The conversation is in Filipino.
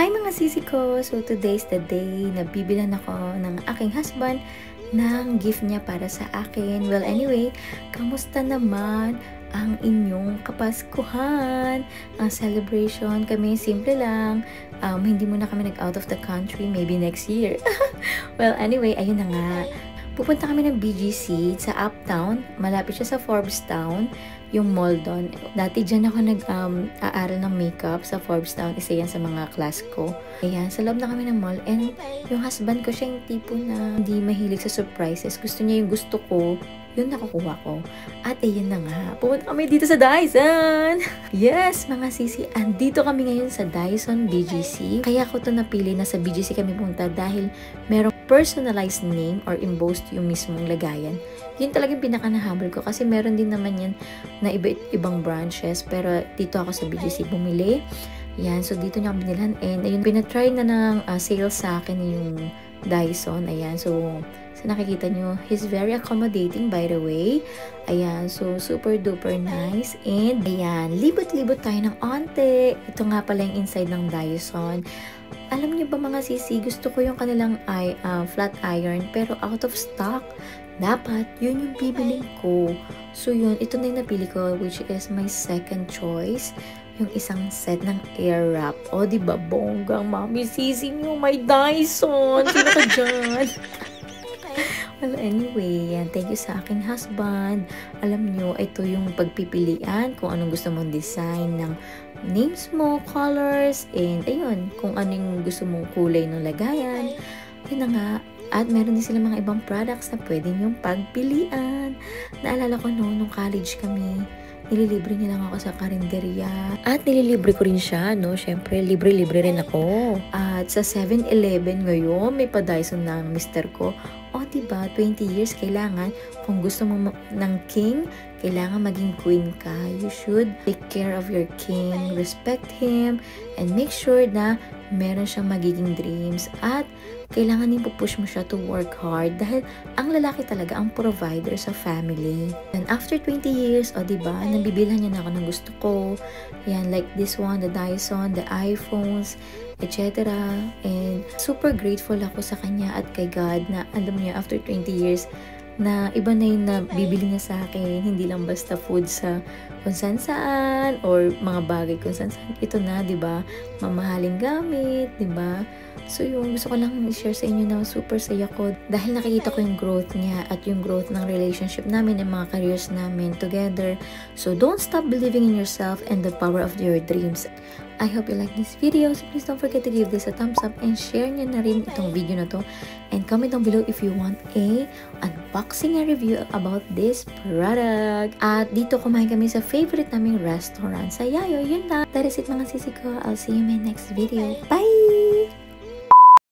Hi mga sisi ko! So today's the day na bibilan ako ng aking husband ng gift niya para sa akin. Well anyway, kamusta naman ang inyong kapaskuhan? Ang celebration kami simple lang. Hindi muna kami nag-out of the country, maybe next year. Well anyway, ayun na nga. Pupunta kami ng BGC sa Uptown. Malapit siya sa Forbestown, yung mall doon. Dati dyan ako nag-aaral ng makeup sa Forbestown. Isa yan sa mga class ko. Ayan, sa loob na kami ng mall. And yung husband ko, siya yung tipo na hindi mahilig sa surprises. Gusto niya yung gusto ko, yun nakukuha ko. At ayun na nga, pupunta kami dito sa Dyson! Yes, mga sisi, andito kami ngayon sa Dyson BGC. Kaya ko to napili na sa BGC kami punta dahil merong personalized name or embossed yung mismong lagayan. Yun talagang pinaka-nahabol ko kasi meron din naman yan na ibang branches. Pero dito ako sa BGC bumili. Yan, so dito niya ako binilhan. And ayun, pinatry na ng sales sa akin yung Dyson. Ayan, so nakikita nyo, he's very accommodating by the way. Ayan, so super duper nice. And ayan, libot-libot tayo ng onte. Ito nga pala yung inside ng Dyson. Alam niyo ba mga sisi, gusto ko yung kanilang flat iron pero out of stock. Dapat, yun yung bibiling ko. So yun, ito na yung napili ko which is my second choice. Yung isang set ng air wrap. O, diba, bonggang mami, sisi nyo, may Dyson. Sino ka dyan? Well, anyway, yan. Thank you sa aking husband. Alam nyo, ito yung pagpipilian kung anong gusto mong design ng names mo, colors, and ayun, kung ano yung gusto mong kulay ng lagayan. Yun na nga. At meron din sila mga ibang products na pwede nyong pagpilian. Naalala ko nung college kami, nililibre niya lang ako sa karinderya. At nililibre ko rin siya, no? Siyempre, libre-libre rin ako. At sa 7-Eleven ngayon, may pa-Dyson na mister ko. O, diba, 20 years, kailangan, kung gusto mo ng king, kailangan maging queen ka. You should take care of your king, respect him, and make sure na meron siyang magiging dreams. At kailangan din pupush mo siya to work hard dahil ang lalaki talaga ang provider sa family. And after 20 years, o diba, nabibilhan niya na ako ng gusto ko. Yan, like this one, the Dyson, the iPhones, etc. And super grateful ako sa kanya at kay God na alam niya after 20 years na iba na yung nabibili niya sa akin. Hindi lang basta food sa kung saan or mga bagay kung saan. Ito na, diba? Mamahaling gamit, diba? So yung gusto ko lang i-share sa inyo na super saya ko dahil nakikita ko yung growth niya at yung growth ng relationship namin and mga careers namin together. So don't stop believing in yourself and the power of your dreams. I hope you like this video. So please don't forget to give this a thumbs up and share nyo na rin itong video na to. And comment down below if you want a unboxing and review about this product. At dito kumain kami sa favorite naming restaurant sa Yayo. Yun lang. That is it mga sisi ko. I'll see you in my next video. Bye!